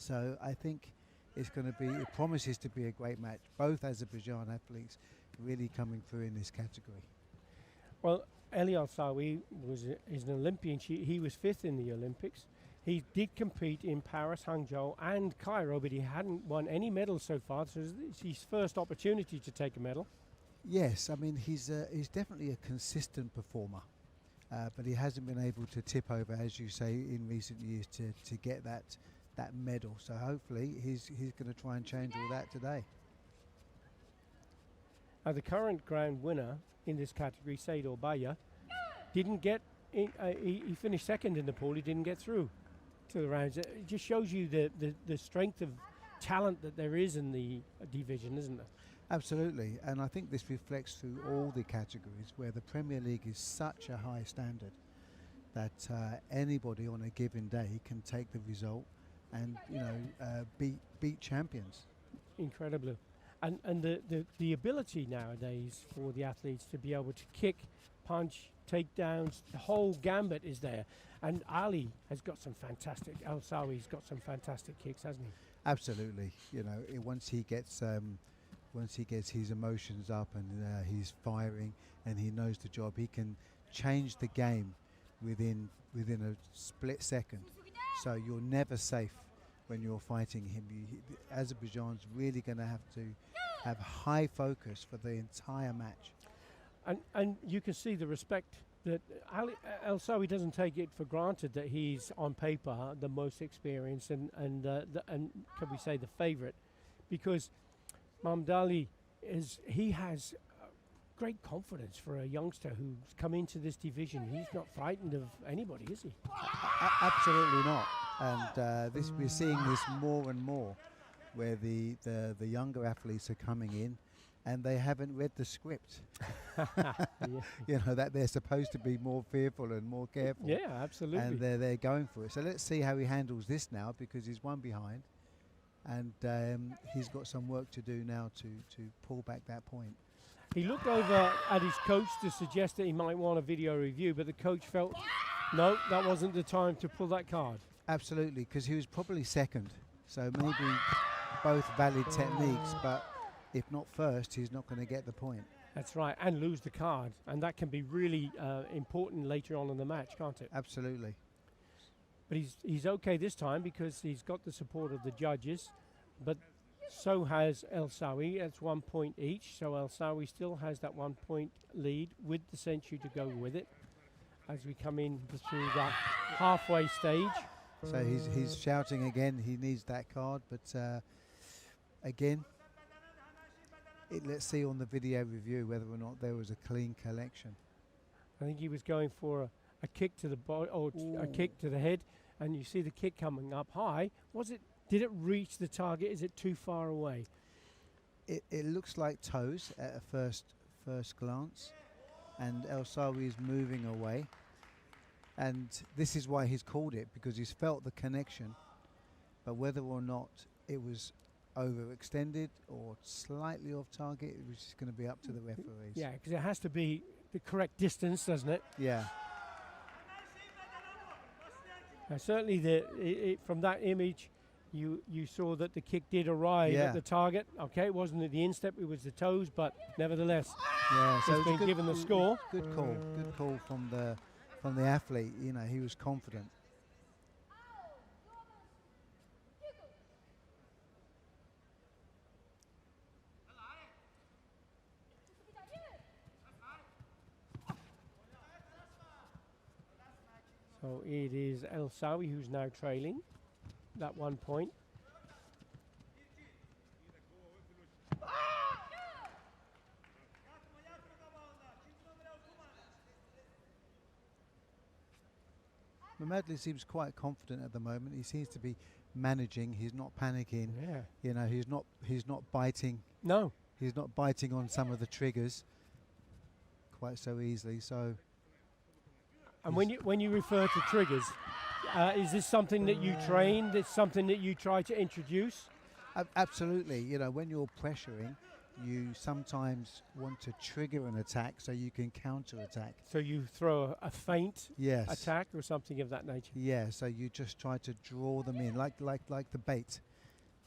So I think it's going to be, it promises to be a great match. Both Azerbaijan athletes really coming through in this category. Well, Eli Al-Sawi is an Olympian. He was 5th in the Olympics. He did compete in Paris, Hangzhou and Cairo, but he hadn't won any medals so far, so it's his first opportunity to take a medal. Yes, I mean, he's definitely a consistent performer, but he hasn't been able to tip over, as you say, in recent years to get that medal. So hopefully he's going to try and change all that today. The current grand winner in this category, Said Orbaya, didn't get in, he finished 2nd in the pool. He didn't get through to the rounds. It just shows you the strength of talent that there is in the division, isn't it? Absolutely, and I think this reflects through all the categories where the Premier League is such a high standard that anybody on a given day can take the result and beat champions. Incredible. And the ability nowadays for the athletes to be able to kick, punch, takedowns, the whole gambit is there. And Ali has got some fantastic, Al-Sawi's got some fantastic kicks, hasn't he? Absolutely. Once he gets his emotions up and he's firing and he knows the job, he can change the game within a split second. So you're never safe when you're fighting him. Azerbaijan's really going to have to have high focus for the entire match. And you can see the respect that Al-Sawi doesn't take it for granted that he's on paper the most experienced and can we say the favourite, because Muhammad Ali has great confidence for a youngster who's come into this division. He's not frightened of anybody, is he? Absolutely not. And we're seeing this more and more, where the younger athletes are coming in and they haven't read the script. That they're supposed to be more fearful and more careful. Yeah, absolutely. And they're going for it. So let's see how he handles this now, because he's one behind, and he's got some work to do now to pull back that point. He looked over at his coach to suggest that he might want a video review, but the coach felt, no, that wasn't the time to pull that card. Absolutely, because he was probably 2nd. So maybe both valid techniques, but if not first, he's not going to get the point. That's right, and lose the card. And that can be really important later on in the match, can't it? Absolutely. But he's okay this time because he's got the support of the judges, but so has Al-Sawi. It's 1 point each, so Al-Sawi still has that 1 point lead with the century to go with it as we come in through that halfway stage. So he's shouting again, he needs that card, but again, let's see on the video review whether or not there was a clean collection. I think he was going for a kick to the body, or a kick to the head, and you see the kick coming up high. Did it reach the target? Is it too far away? It looks like toes at a first glance, and Al-Sawi is moving away. And this is why he's called it, because he's felt the connection. But whether or not it was overextended or slightly off target, it was just going to be up to the referees. Yeah, because it has to be the correct distance, doesn't it? Yeah. Certainly, from that image, you saw that the kick did arrive at the target. Okay, it wasn't at the instep, it was the toes, but nevertheless, so it's been given the score. Good call from the athlete. He was confident. So it is Al-Sawi who's now trailing that 1 point. Mamadli seems quite confident at the moment. He seems to be managing. He's not panicking. Yeah. He's not biting. No. He's not biting on some of the triggers quite so easily. So. And when you refer to triggers, is this something that you train? Is something that you try to introduce? Absolutely. When you're pressuring, you sometimes want to trigger an attack so you can counter attack. So you throw a feint Yes. attack or something of that nature. Yeah, so you just try to draw them in, like the bait.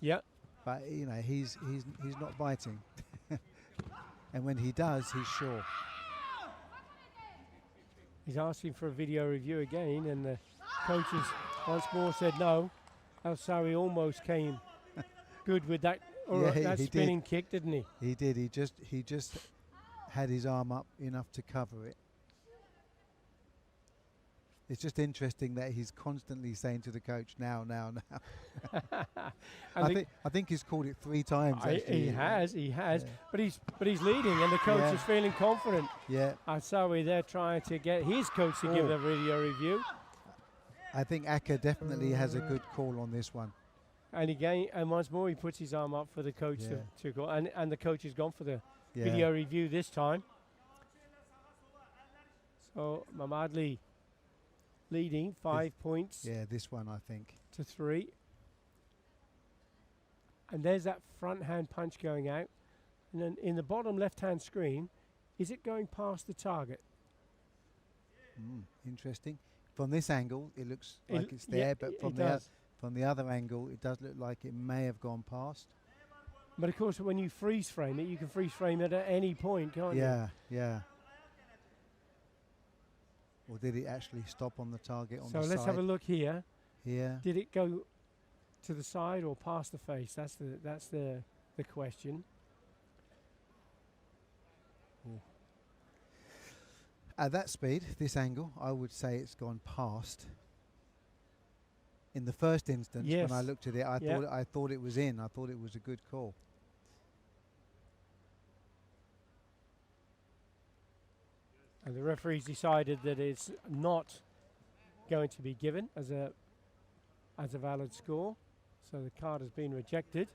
Yeah. But you know, he's not biting, and when he does, he's sure. He's asking for a video review again, and the coaches once more said no. Al-Sawi almost came good with that, that he spinning kick, didn't he? He did. He just had his arm up enough to cover it. It's just interesting that he's constantly saying to the coach, now. I think he's called it 3 times. He has, Yeah. but he's leading, and the coach is feeling confident. Yeah. Al-Sawi, they're trying to get his coach to give a video review. I think Aka definitely has a good call on this one. And again, and once more, he puts his arm up for the coach to go, and the coach has gone for the video review this time. So Mamadli leading 5 points. Yeah, this one I think. To 3. And there's that front hand punch going out. And then in the bottom left hand screen, is it going past the target? Interesting. From this angle, it looks like it's there, but from the other angle, it does look like it may have gone past. But of course, when you freeze frame it, you can freeze frame it at any point, can't you? Yeah. Or did it actually stop on the target on the side? So let's have a look here. Here. Did it go to the side or past the face? That's the question. Ooh. At that speed, this angle, I would say it's gone past. In the first instance, when I looked at it, I thought it was in. I thought it was a good call. And the referee's decided that it's not going to be given as a valid score. So the card has been rejected.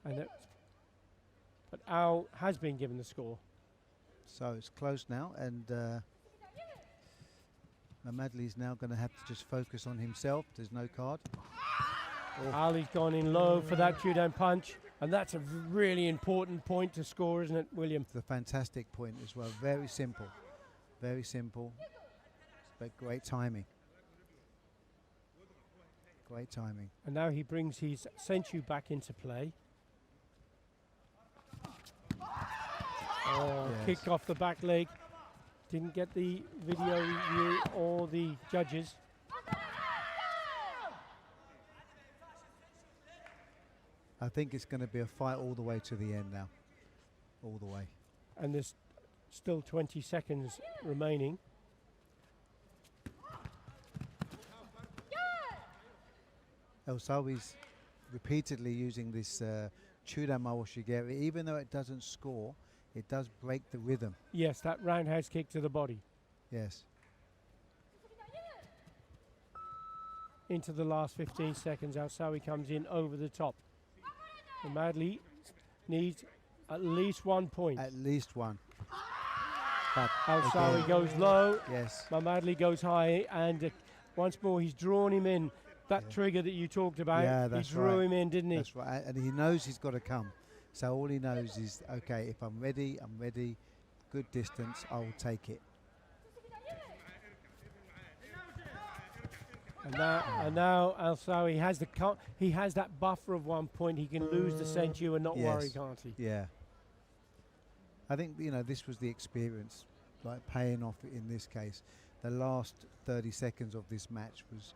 But Al has been given the score. So it's close now, and Mamadli's now going to have to just focus on himself. There's no card. Ali's gone in low for that two-down punch, and that's a really important point to score, isn't it, William? It's a fantastic point as well. Very simple, but great timing. Great timing. And now he brings his senchu back into play. Kick off the back leg. Didn't get the video review or the judges. I think it's going to be a fight all the way to the end now. All the way. And there's still 20 seconds remaining. El-Sawi's repeatedly using this Chudan Mawoshigeri. Even though it doesn't score, it does break the rhythm. Yes, that roundhouse kick to the body. Yes. Into the last 15 seconds, Al-Sawi comes in over the top. And Madley needs at least 1 point. At least one. But Al-Sawi goes low. Yes. Mamadli goes high, and once more he's drawn him in. That trigger that you talked about, he drew him in, didn't he? That's right, and he knows he's got to come. So all he knows is, okay, if I'm ready, I'm ready. Good distance, I will take it. And now Al-Sawi has he has that buffer of 1 point. He can lose the senchu and not worry, can't he? Yeah. I think this was the experience, like paying off in this case. The last 30 seconds of this match was,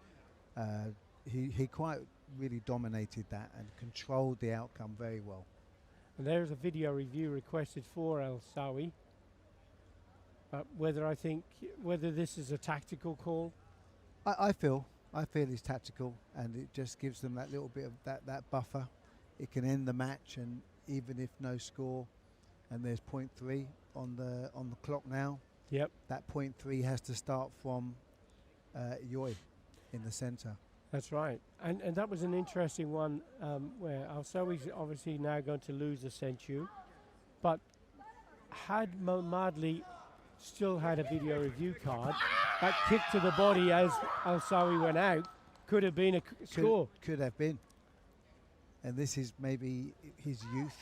he quite really dominated that and controlled the outcome very well. And there's a video review requested for Al-Sawi. Whether this is a tactical call. I feel it's tactical, and it just gives them that little bit of that buffer. It can end the match, and even if no score, and there's 0.3 on the clock now. Yep. That 0.3 has to start from Yoi in the centre. That's right, and that was an interesting one where Al-Sawi's obviously now going to lose the senchu, but had Mamadli still had a video review card, that kick to the body as Al-Sawi went out could have been a score. Could have been. and this is maybe his youth,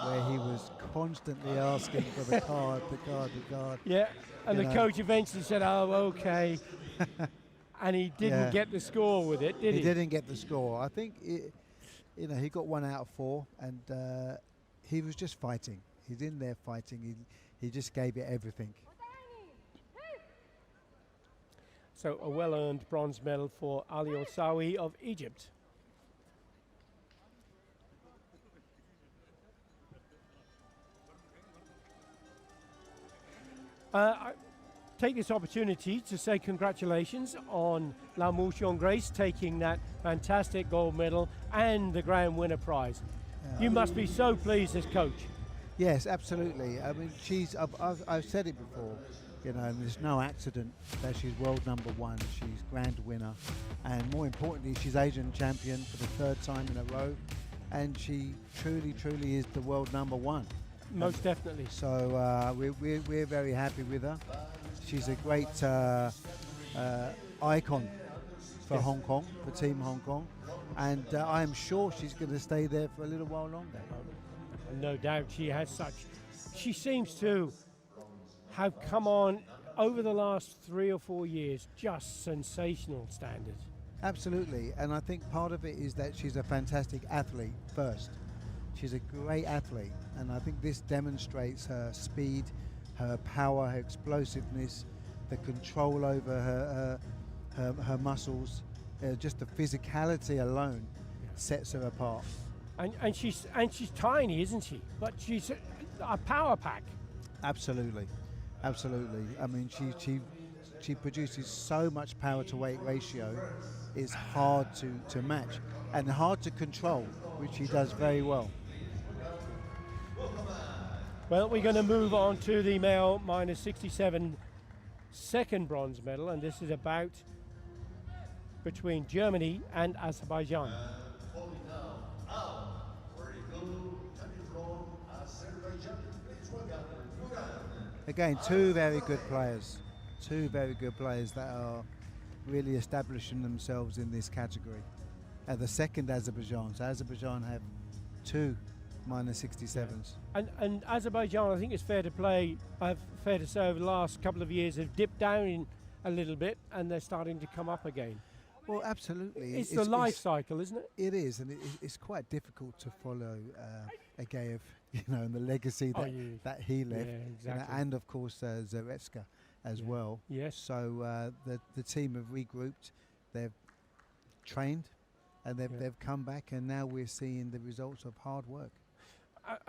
where he was constantly asking for the card, the card, the card. Yeah, and You the know. coach eventually said, "Oh, okay," and he didn't Yeah. get the score with it, did he? He didn't get the score. I think he got 1 out of 4, and he was just fighting. He's in there fighting. He just gave it everything. So a well-earned bronze medal for Ali Al-Sawi of Egypt. I take this opportunity to say congratulations on La Mouchon Grace taking that fantastic gold medal and the grand winner prize. You must be so pleased as coach. Yes, absolutely. I mean, I've said it before, and there's no accident that she's world number 1. She's grand winner, and more importantly, she's Asian champion for the 3rd time in a row, and she truly, truly is the world number 1. Most definitely. So we're very happy with her. She's a great icon for Hong Kong, for Team Hong Kong, and I am sure she's going to stay there for a little while longer. No doubt she seems to have come on over the last 3 or 4 years, just sensational standards. Absolutely, and I think part of it is that she's a fantastic athlete first. She's a great athlete, and I think this demonstrates her speed, her power, her explosiveness, the control over her muscles. Just the physicality alone sets her apart. And she's tiny, isn't she? But she's a power pack. Absolutely, absolutely. I mean, she produces so much power to weight ratio. It's hard to match and hard to control, which she does very well. Well, we're going to move on to the male -67 second bronze medal, and this is a bout between Germany and Azerbaijan. Again, two very good players that are really establishing themselves in this category. The second Azerbaijan. So Azerbaijan have 2 -67s. And Azerbaijan, I think it's fair to say, over the last couple of years have dipped down a little bit, and they're starting to come up again. Well, absolutely. It's the life cycle, isn't it? It is, and it's quite difficult to follow Agaev, and the legacy that he left, Yeah, exactly. and of course Zaretska as well. Yes. So the team have regrouped, they've trained, and they've come back, and now we're seeing the results of hard work.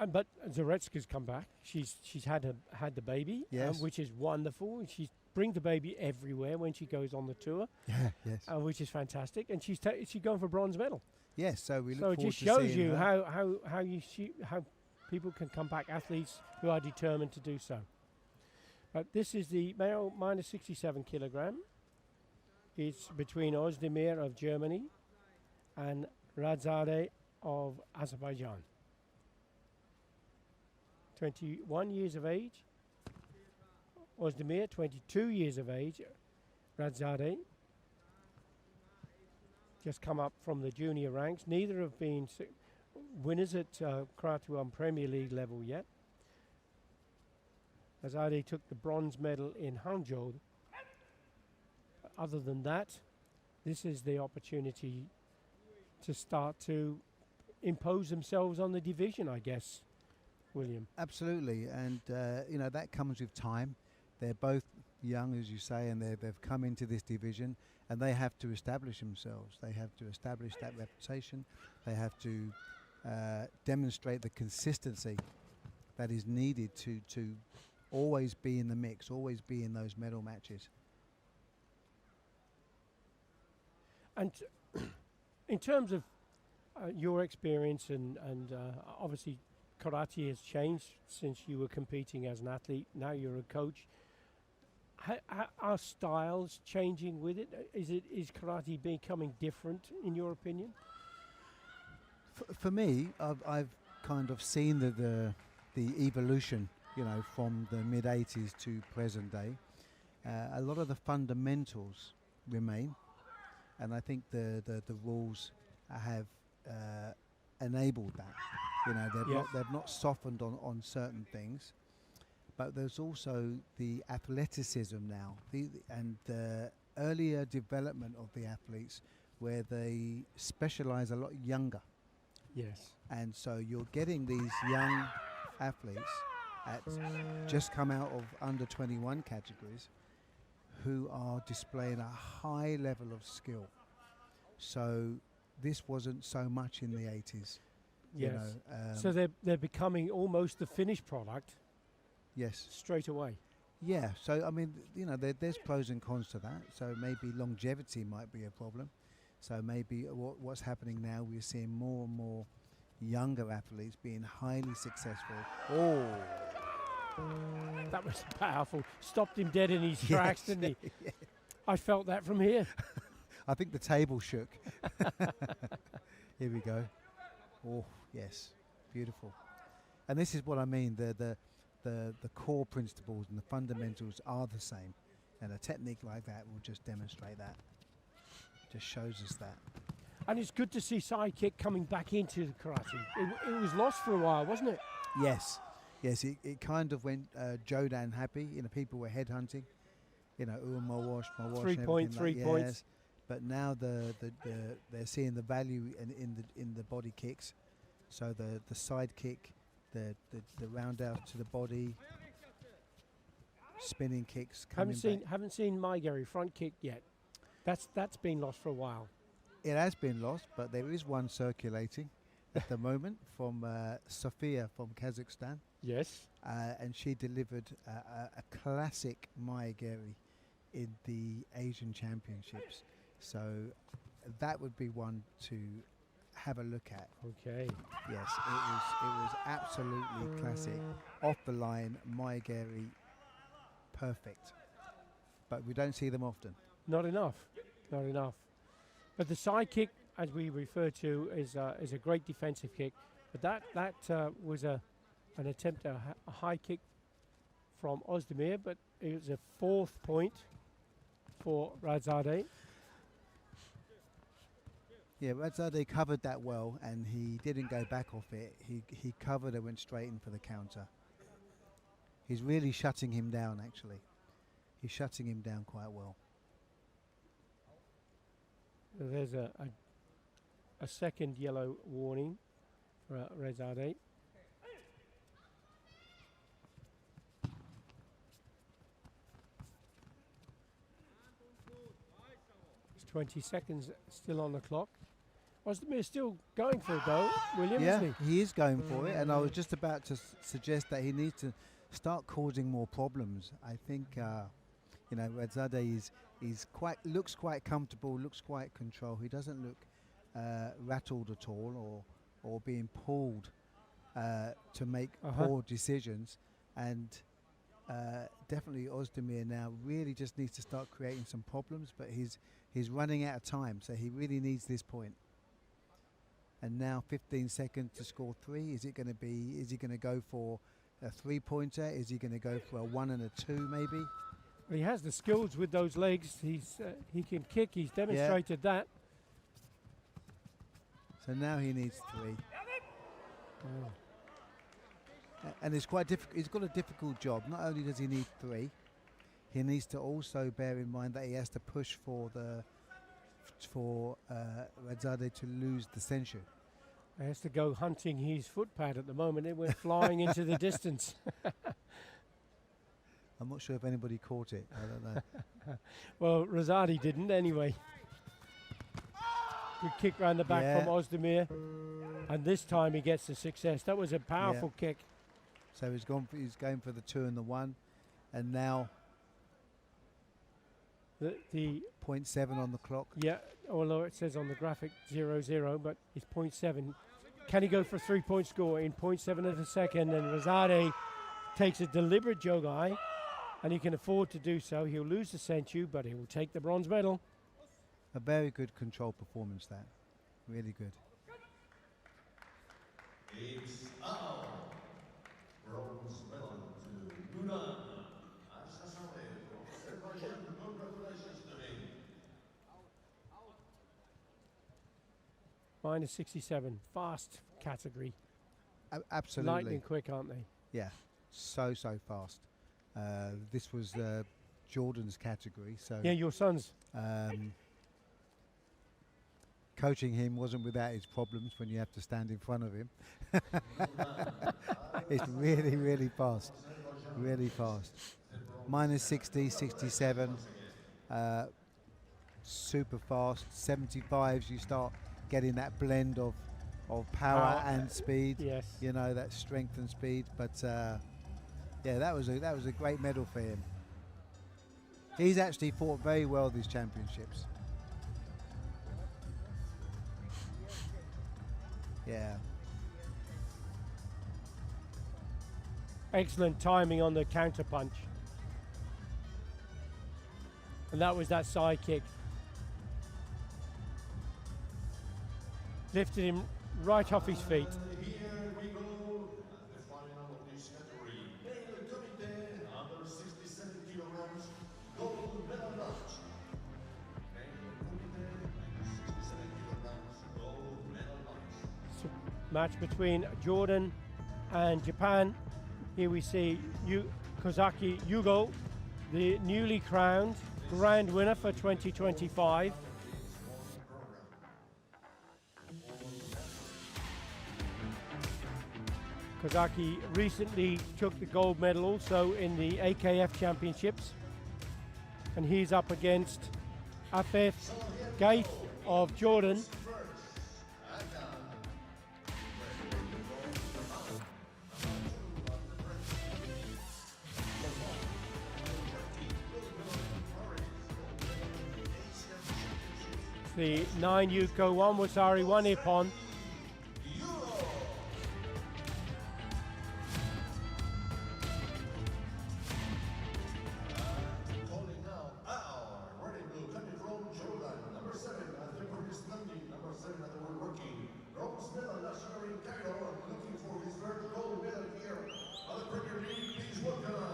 But Zaretska's come back. She's had the baby, Yes. which is wonderful. She brings the baby everywhere when she goes on the tour, Yeah, yes. which is fantastic. And she's going for bronze medal. Yes, so we look So it forward just to shows seeing you her. how people can come back, athletes who are determined to do so. But this is the male -67 kilogram. It's between Özdemir of Germany and Radzadeh of Azerbaijan. 21 years of age. Özdemir, 22 years of age. Radzadeh just come up from the junior ranks. Neither have been winners at Karate1 Premier League level yet. Radzadeh took the bronze medal in Hangzhou. Other than that, this is the opportunity to start to impose themselves on the division, I guess, William. Absolutely, and that comes with time. They're both young, as you say, and they've come into this division, and they have to establish themselves. They have to establish that reputation. They have to demonstrate the consistency that is needed to always be in the mix, always be in those medal matches. And in terms of your experience, and obviously karate has changed since you were competing as an athlete. Now you're a coach. Are styles changing with it? Is karate becoming different in your opinion? For me, I've kind of seen the evolution, from the mid-80s to present day. A lot of the fundamentals remain, and I think the rules have enabled that. You know, Yes. they've not softened on certain things. But there's also the athleticism now, and the earlier development of the athletes, where they specialize a lot younger. Yes. And so you're getting these young athletes at just come out of under 21 categories who are displaying a high level of skill. So this wasn't so much in the 80s. Yes. You know, So they're becoming almost the finished product yes. straight away. Yeah. So I mean, you know, there's pros and cons to that. So maybe longevity might be a problem. So maybe what's happening now, we're seeing more and more younger athletes being highly successful. Oh. That was powerful. Stopped him dead in his tracks, didn't he? Yeah. I felt that from here. I think the table shook. Here we go. Oh, yes. Beautiful. And this is what I mean. The core principles and the fundamentals are the same. And a technique like that will just demonstrate that. Just shows us that. And it's good to see sidekick coming back into the karate. It was lost for a while, wasn't it? Yes. Yes, it kind of went Jodan happy. You know, people were headhunting. You know, my wash. 3 point, 3 points. Yes. But now they're seeing the value in the body kicks. So the side kick, the round out to the body, spinning kicks coming back. Haven't seen Maigari front kick yet. That's been lost for a while. It has been lost, but there is one circulating at the moment from Sofia from Kazakhstan. Yes. And she delivered a classic Maigari in the Asian Championships. So that would be one to have a look at. Okay. Yes, it was absolutely classic. Off the line, Maigari, perfect. But we don't see them often. Not enough. Not enough. But the side kick, as we refer to, is a great defensive kick. But that was an attempt at a high kick from Ozdemir, but it was a 4th point for Radzadeh. Yeah, Radzadeh covered that well, and he didn't go back off it. He covered and went straight in for the counter. He's really shutting him down, actually. He's shutting him down quite well. There's a second yellow warning for Radzadeh. It's 20 seconds still on the clock. Ozdemir still going for it though, William, Yeah, isn't he? he is going for it, and I was just about to suggest that he needs to start causing more problems. I think, you know, Radzadeh looks quite comfortable, looks quite controlled. He doesn't look rattled at all, or being pulled to make poor decisions. And definitely Ozdemir now really just needs to start creating some problems, but he's running out of time, so he really needs this point. And now 15 seconds to score 3. Is he going to go for a 3-pointer? Is he going to go for a 1 and a 2 maybe? He has the skills with those legs. He can kick. He's demonstrated that. So now he needs 3. And it's quite difficult. He's got a difficult job. Not only does he need 3, he needs to also bear in mind that he has to push for Radzadeh to lose the Senshu. He has to go hunting his footpad at the moment. It went flying into the distance. I'm not sure if anybody caught it. I don't know. Well, Radzadeh didn't anyway. Good kick round the back from Ozdemir. And this time he gets the success. That was a powerful kick. So he's going for the 2 and the 1. And now the 0.7 on the clock. Yeah, although it says on the graphic 0-0, but it's 0.7. Can he go for a 3-point score in 0.7 of a second? And Radzadeh takes a deliberate jogai, and he can afford to do so. He'll lose the Senshu, but he will take the bronze medal. A very good control performance, that. Really good. It's now bronze medal to Nudan. Congratulations to him. Minus 67. Fast category. Absolutely. Lightning quick, aren't they? Yeah, so fast. This was Jordan's category, so Yeah, your sons. coaching him wasn't without his problems when you have to stand in front of him. It's really fast, really fast. Minus 60, 67, super fast. 75s, you start getting that blend of power and speed. Yes. You know, that strength and speed. But yeah, that was a great medal for him. He's actually fought very well these championships. Yeah. Excellent timing on the counter punch. And that was that side kick. Lifted him right off his feet. Here we go at the final of this category. Male KUMITE under 67 kilograms, gold medal match. Male KUMITE under 67 kilograms, gold medal match. Match between Jordan and Japan. Here we see Kozaki Yugo, the newly crowned grand winner for 2025. Kozaki recently took the gold medal also in the AKF Championships. And he's up against Afif Gaith of Jordan. The 9 Yuko 1 Wasari 1 Ippon. Calling now our running blue coming from Jordan, number 7 at the British London, number 7 at the World Working. Bronze medal last year in Cairo and looking for his third gold medal here at the Premier League. Please welcome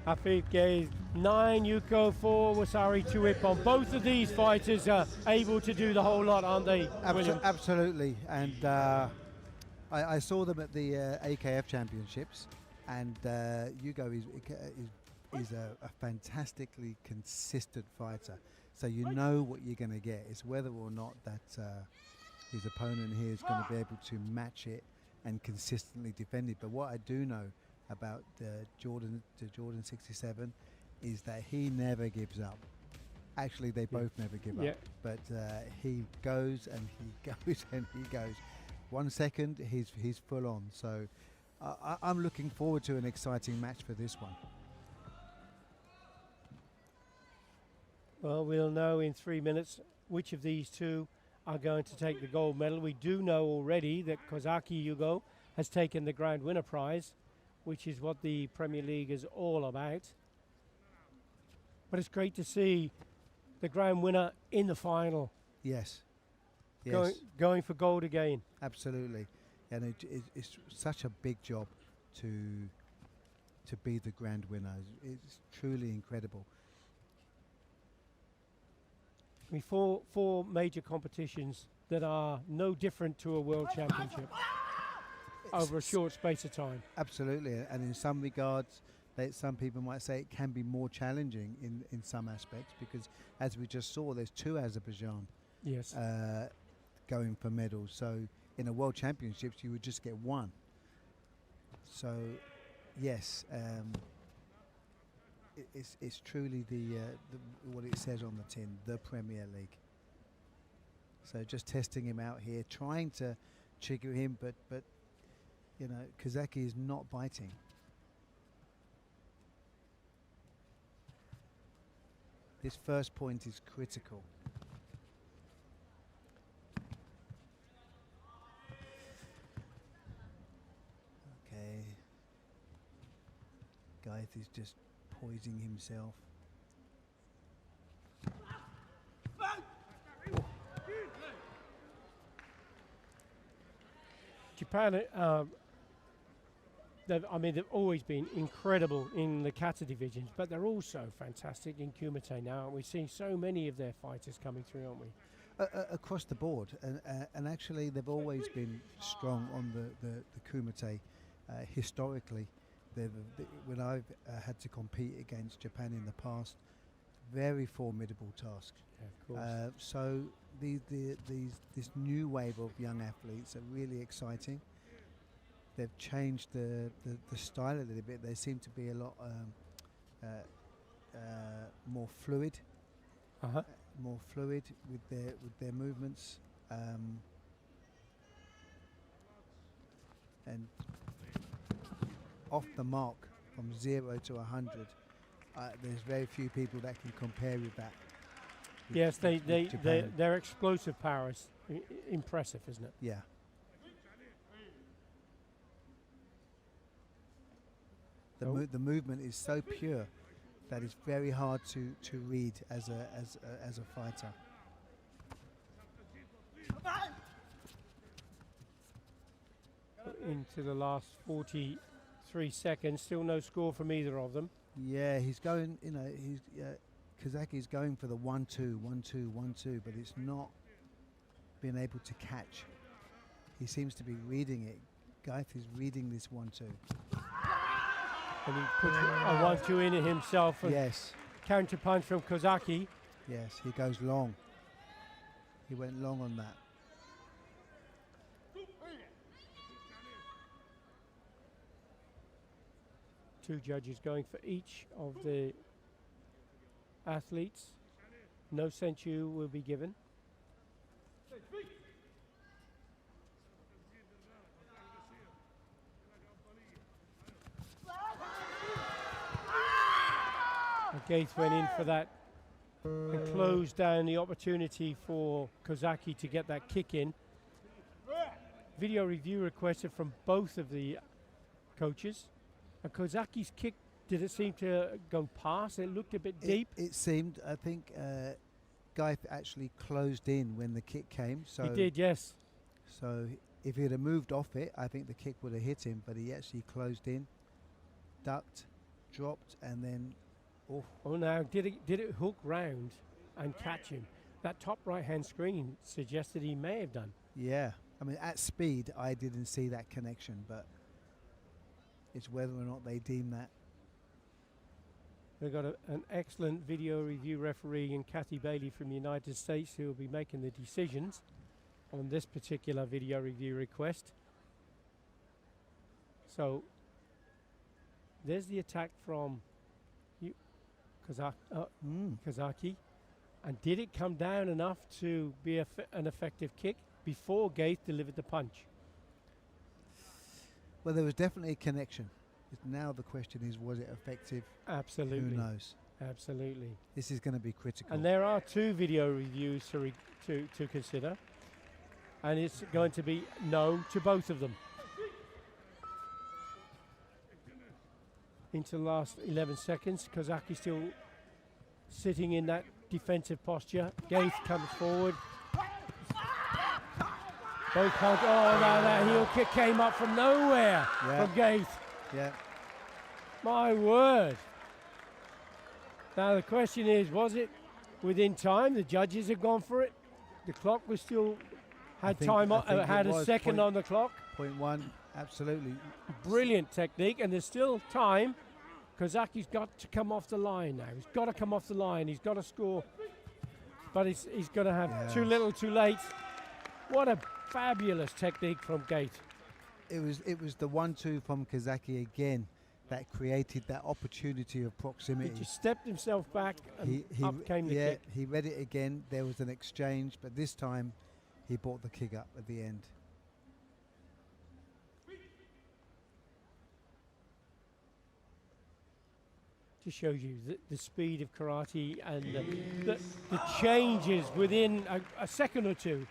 Afif Gaith 9 Yuko 4 Wasari 2 Ippon. Both of these fighters are able to do the whole lot, aren't they, William? Absolutely, and I saw them at the AKF Championships, and Yugo is a fantastically consistent fighter. So you know what you're going to get. It's whether or not that his opponent here is going to be able to match it and consistently defend it. But what I do know about Jordan 67 is that he never gives up. Actually, they both never give up. But he goes and he goes and he goes. 1 second, he's full on. So I'm looking forward to an exciting match for this one. Well, we'll know in 3 minutes which of these two are going to take the gold medal. We do know already that Kozaki Yugo has taken the grand winner prize, which is what the Premier League is all about. But it's great to see the grand winner in the final. Yes. Yes. Going for gold again. Absolutely. And it's such a big job to be the grand winner. It's truly incredible. I mean, four major competitions that are no different to a world championship over a short space of time. Absolutely. And in some regards, some people might say it can be more challenging in some aspects, because as we just saw, there's 2 Azerbaijan going for medals. So in a world championships, you would just get 1. So yes, it's truly the what it says on the tin, the Premier League. So just testing him out here, trying to trigger him, but you know, Kozaki is not biting. This first point is critical. Okay. Gaith is just poising himself. Japan I mean, they've always been incredible in the kata divisions, but they're also fantastic in Kumite now. And we're seeing so many of their fighters coming through, aren't we? Across the board, and actually they've always been strong on the Kumite. Historically, when I've had to compete against Japan in the past, very formidable task. Yeah, of course. So this new wave of young athletes are really exciting. They've changed the style a little bit. They seem to be a lot more fluid. Uh-huh. More fluid with their movements, and off the mark from 0 to 100. There's very few people that can compare with that. Yes, Japan. their explosive power is impressive, isn't it? Yeah. The movement is so pure that it's very hard to read as a fighter. Into the last 43 seconds, still no score from either of them. Yeah, he's going. You know, Kazaki's going for the 1-2, 1-2, 1-2, but it's not being able to catch. He seems to be reading it. Gaith is reading this 1-2. And he puts a 1-2 in it himself. Yes. Counter punch from Kozaki. Yes, he goes long. He went long on that. Two judges going for each of the athletes. No senchu will be given. Gaith went in for that and closed down the opportunity for Kozaki to get that kick in. Video review requested from both of the coaches. And Kozaki's kick, did it seem to go past? It looked a bit deep. It seemed, I think, Gaith actually closed in when the kick came. So He did, yes. So if he'd have moved off it, I think the kick would have hit him. But he actually closed in, ducked, dropped, and then. Oh, now did it hook round and catch him? That top right-hand screen suggested he may have done. Yeah, I mean at speed, I didn't see that connection, but it's whether or not they deem that. We've got an excellent video review referee in Kathy Bailey from the United States who will be making the decisions on this particular video review request. So there's the attack from Kozaki. And did it come down enough to be an effective kick before Gaith delivered the punch? Well, there was definitely a connection. Now the question is, was it effective? Absolutely. Who knows? Absolutely. This is going to be critical. And there are two video reviews to consider. And it's going to be no to both of them. Into the last 11 seconds. Kozaki still sitting in that defensive posture. Gaith comes forward. Both punch. Oh, no, that heel kick came up from nowhere from Gaith. Yeah. My word. Now the question is, was it within time? The judges had gone for it. The clock was still had a second on the clock. 0.1, absolutely. Brilliant technique, and there's still time. Kozaki's got to come off the line now. He's got to come off the line. He's got to score, but he's going to have too little, too late. What a fabulous technique from Gaith. It was the 1-2 from Kozaki again that created that opportunity of proximity. He just stepped himself back and up came the kick. He read it again. There was an exchange, but this time he brought the kick up at the end. Just shows you the speed of karate and the changes within a second or two.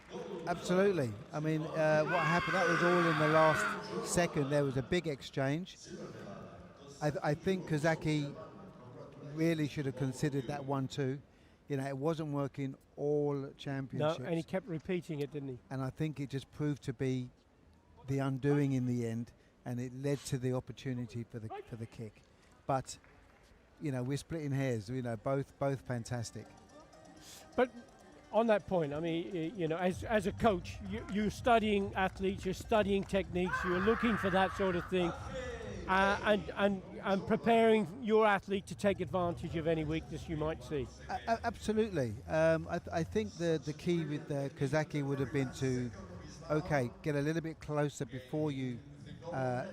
Absolutely. I mean, what happened, that was all in the last second. There was a big exchange. I think Kozaki really should have considered that 1-2. You know, it wasn't working all championships. No, and he kept repeating it, didn't he? And I think it just proved to be the undoing in the end. and it led to the opportunity for the kick. But you know, we're splitting hairs. You know, both fantastic. But on that point, I mean, you know, as a coach, you're studying athletes, you're studying techniques, you're looking for that sort of thing, and preparing your athlete to take advantage of any weakness you might see. Absolutely. I think the key with Kazaki would have been to, okay, get a little bit closer before you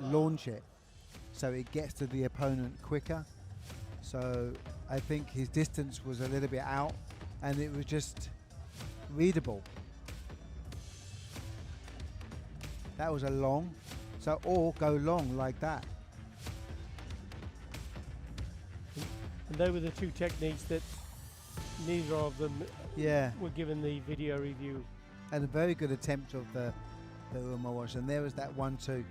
launch it, so it gets to the opponent quicker. So I think his distance was a little bit out, and it was just readable. That was a long, so or go long like that. And they were the two techniques that neither of them were given the video review. And a very good attempt of the Umawash, and there was that 1-2.